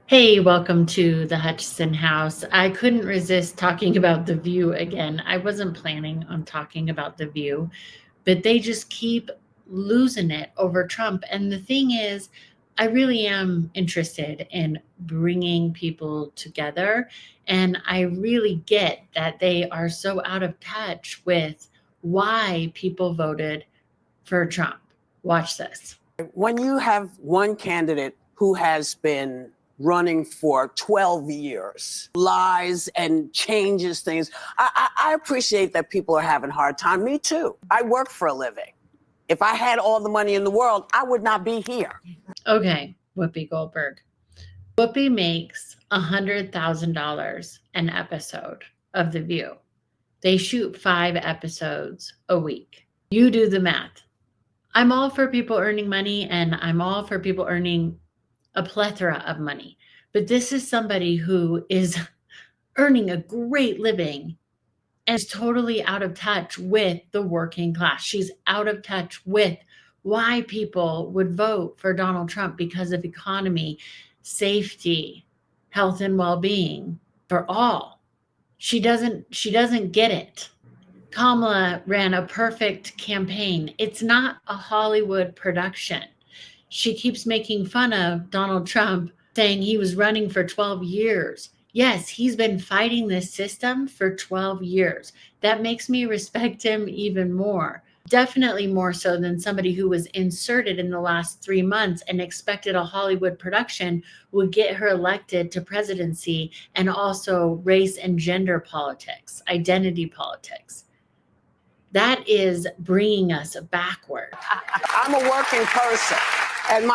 Hey, welcome to the Hutchison House. I couldn't resist talking about The View again. I wasn't planning on talking about The View, but they just keep losing it over Trump. And the thing is, I really am interested in bringing people together. And I really get that they are so out of touch with why people voted for Trump. Watch this. When you have one candidate who has been running for 12 years, lies and changes things, I appreciate that people are having a hard time. Me too. I work for a living. If I had all the money in the world, I would not be here. Okay, Whoopi Goldberg. Whoopi makes $100,000 an episode of The View. They shoot 5 episodes a week. You do the math. I'm all for people earning money, and I'm all for people earning a plethora of money. But this is somebody who is earning a great living and is totally out of touch with the working class. She's out of touch with why people would vote for Donald Trump because of economy, safety, health and well-being for all. She doesn't get it. Kamala ran a perfect campaign. It's not a Hollywood production. She keeps making fun of Donald Trump, saying he was running for 12 years. Yes, he's been fighting this system for 12 years. That makes me respect him even more. Definitely more so than somebody who was inserted in the last 3 months and expected a Hollywood production would get her elected to presidency, and also race and gender politics, identity politics. That is bringing us backward. I'm a working person.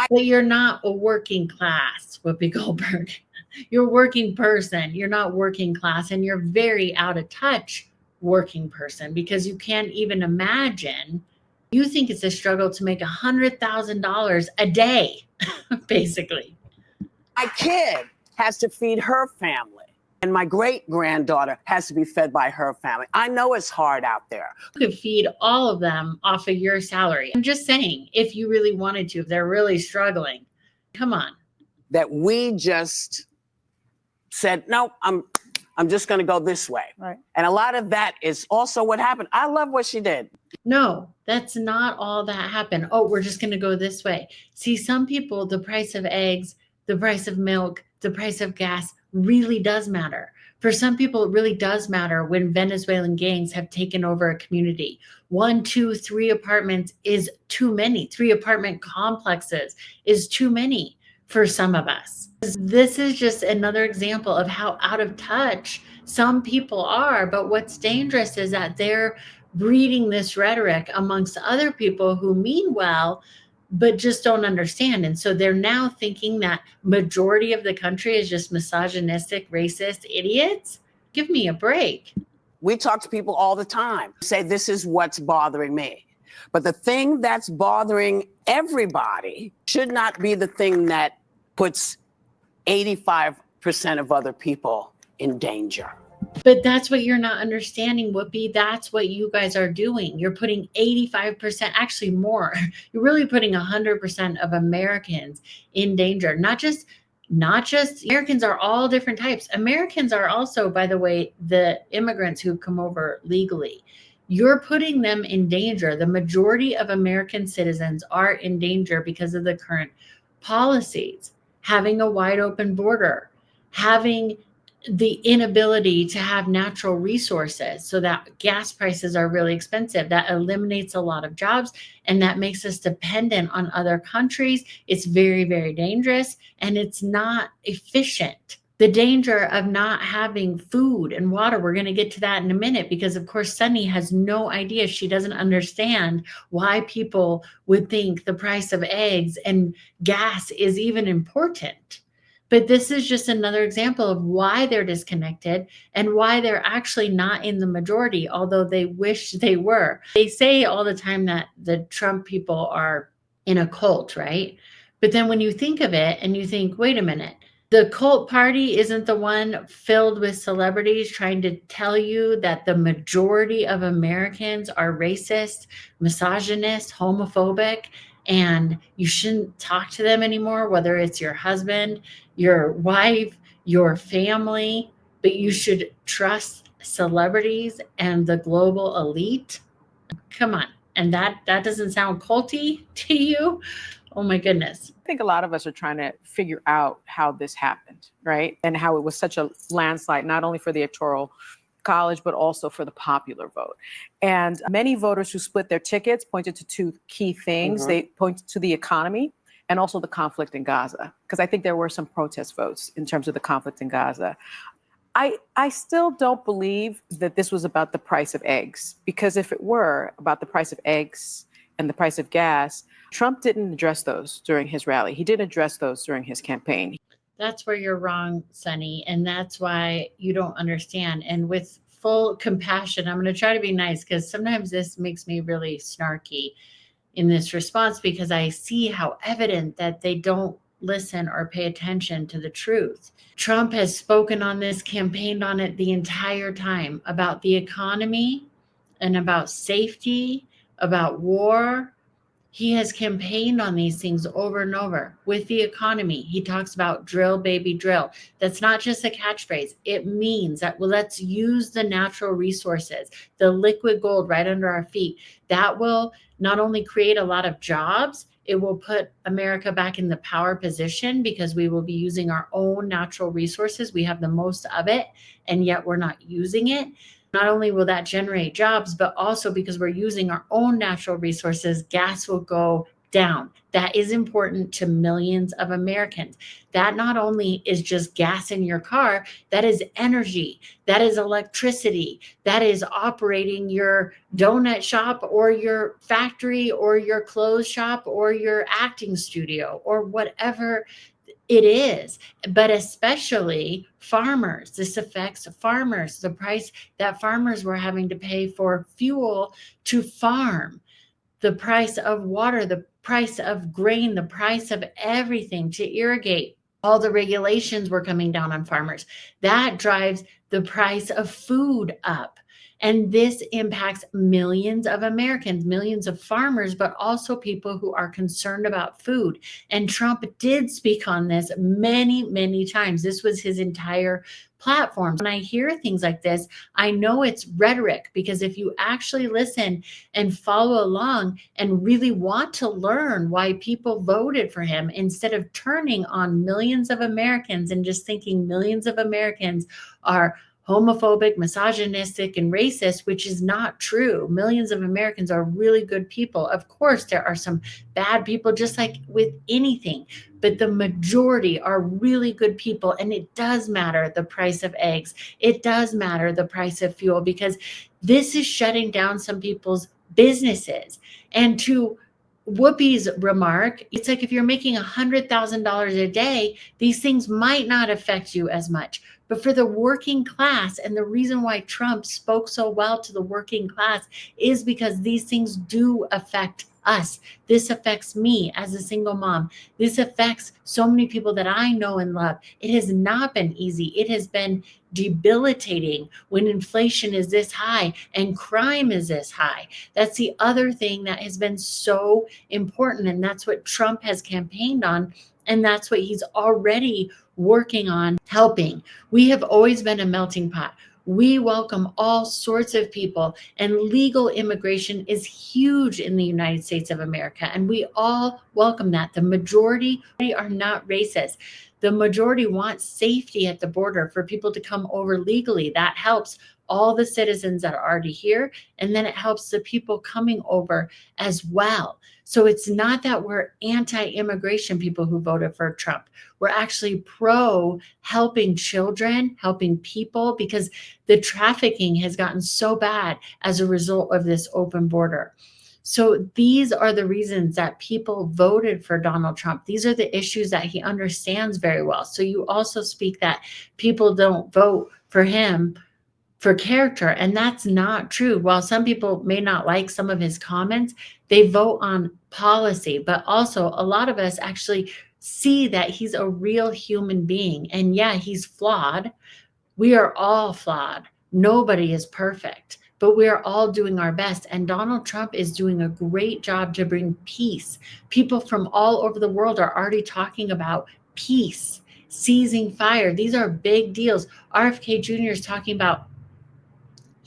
But you're not a working class, Whoopi Goldberg. You're a working person. You're not working class, and you're very out of touch working person, because you can't even imagine. You think it's a struggle to make $100,000 a day, basically. My kid has to feed her family, and my great-granddaughter has to be fed by her family. I know it's hard out there. You could feed all of them off of your salary. I'm just saying, if you really wanted to, if they're really struggling, come on. That we just said, no, I'm just going to go this way. Right. And a lot of that is also what happened. I love what she did. No, that's not all that happened. Oh, we're just going to go this way. See, some people, the price of eggs, the price of milk, the price of gas really does matter. For some people, it really does matter when Venezuelan gangs have taken over a community. 1, 2, 3 apartments is too many. 3 apartment complexes is too many for some of us. This is just another example of how out of touch some people are. But what's dangerous is that they're breeding this rhetoric amongst other people who mean well, but just don't understand. And so they're now thinking that majority of the country is just misogynistic, racist idiots. Give me a break. We talk to people all the time, say, this is what's bothering me. But the thing that's bothering everybody should not be the thing that puts 85% of other people in danger. But that's what you're not understanding, Whoopi. That's what you guys are doing. You're putting 85%, actually more. You're really putting 100% of Americans in danger. Not just Americans are all different types. Americans are also, by the way, the immigrants who come over legally. You're putting them in danger. The majority of American citizens are in danger because of the current policies. Having a wide open border, having the inability to have natural resources, so that gas prices are really expensive. That eliminates a lot of jobs, and that makes us dependent on other countries. It's very, very dangerous, and it's not efficient. The danger of not having food and water, we're going to get to that in a minute, because of course Sunny has no idea. She doesn't understand why people would think the price of eggs and gas is even important. But this is just another example of why they're disconnected and why they're actually not in the majority, although they wish they were. They say all the time that the Trump people are in a cult, right? But then when you think of it and you think, wait a minute, the cult party isn't the one filled with celebrities trying to tell you that the majority of Americans are racist, misogynist, homophobic, and you shouldn't talk to them anymore, whether it's your husband, your wife, your family, but you should trust celebrities and the global elite. Come on. And that doesn't sound culty to you? Oh my goodness. I think a lot of us are trying to figure out how this happened, right? And how it was such a landslide, not only for the Electoral College, but also for the popular vote. And many voters who split their tickets pointed to two key things. They pointed to the economy and also the conflict in Gaza, because I think there were some protest votes in terms of the conflict in Gaza. I still don't believe that this was about the price of eggs, because if it were about the price of eggs and the price of gas, Trump didn't address those during his rally. He didn't address those during his campaign. That's where you're wrong, Sunny. And that's why you don't understand. And with full compassion, I'm going to try to be nice, because sometimes this makes me really snarky in this response, because I see how evident that they don't listen or pay attention to the truth. Trump has spoken on this, campaigned on it the entire time, about the economy and about safety, about war. He has campaigned on these things over and over. With the economy, he talks about drill, baby, drill. That's not just a catchphrase. It means that, well, let's use the natural resources, the liquid gold right under our feet. That will not only create a lot of jobs, it will put America back in the power position, because we will be using our own natural resources. We have the most of it, and yet we're not using it. Not only will that generate jobs, but also because we're using our own natural resources, gas will go down. That is important to millions of Americans. That not only is just gas in your car, that is energy, that is electricity, that is operating your donut shop or your factory or your clothes shop or your acting studio or whatever it is. But especially farmers. This affects farmers, the price that farmers were having to pay for fuel to farm, the price of water, the price of grain, the price of everything to irrigate. All the regulations were coming down on farmers. That drives the price of food up. And this impacts millions of Americans, millions of farmers, but also people who are concerned about food. And Trump did speak on this many, many times. This was his entire platform. When I hear things like this, I know it's rhetoric, because if you actually listen and follow along and really want to learn why people voted for him, instead of turning on millions of Americans and just thinking millions of Americans are homophobic, misogynistic, and racist, which is not true. Millions of Americans are really good people. Of course, there are some bad people, just like with anything, but the majority are really good people. And it does matter the price of eggs. It does matter the price of fuel, because this is shutting down some people's businesses. And to Whoopi's remark, it's like, if you're making $100,000 a day, these things might not affect you as much. But for the working class, and the reason why Trump spoke so well to the working class is because these things do affect us. This affects me as a single mom. This affects so many people that I know and love. It has not been easy. It has been debilitating when inflation is this high and crime is this high. That's the other thing that has been so important. And that's what Trump has campaigned on. And that's what he's already working on helping. We have always been a melting pot. We welcome all sorts of people, and legal immigration is huge in the United States of America. And we all welcome that. The majority are not racist. The majority want safety at the border for people to come over legally. That helps all the citizens that are already here. And then it helps the people coming over as well. So it's not that we're anti-immigration people who voted for Trump. We're actually pro helping children, helping people, because the trafficking has gotten so bad as a result of this open border. So these are the reasons that people voted for Donald Trump. These are the issues that he understands very well. So you also speak that people don't vote for him for character, and that's not true. While some people may not like some of his comments, they vote on policy. But also, a lot of us actually see that he's a real human being. And yeah, he's flawed. We are all flawed. Nobody is perfect. but we are all doing our best. And Donald Trump is doing a great job to bring peace. People from all over the world are already talking about peace, ceasing fire. These are big deals. RFK Jr. is talking about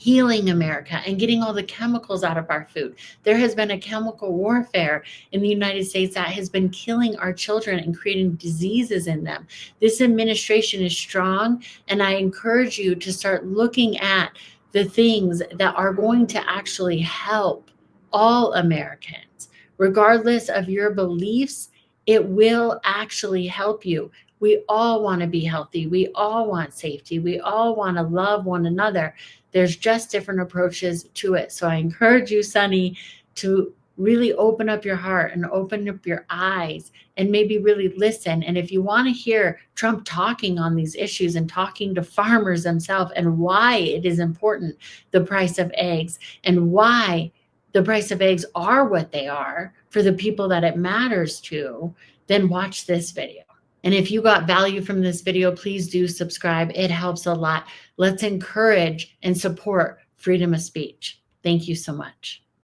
healing America and getting all the chemicals out of our food. There has been a chemical warfare in the United States that has been killing our children and creating diseases in them. This administration is strong, and I encourage you to start looking at the things that are going to actually help all Americans. Regardless of your beliefs, it will actually help you. We all want to be healthy. We all want safety. We all want to love one another. There's just different approaches to it. So I encourage you, Sunny, to really open up your heart and open up your eyes and maybe really listen. And if you want to hear Trump talking on these issues and talking to farmers themselves and why it is important, the price of eggs, and why the price of eggs are what they are for the people that it matters to, then watch this video. And if you got value from this video, please do subscribe. It helps a lot. Let's encourage and support freedom of speech. Thank you so much.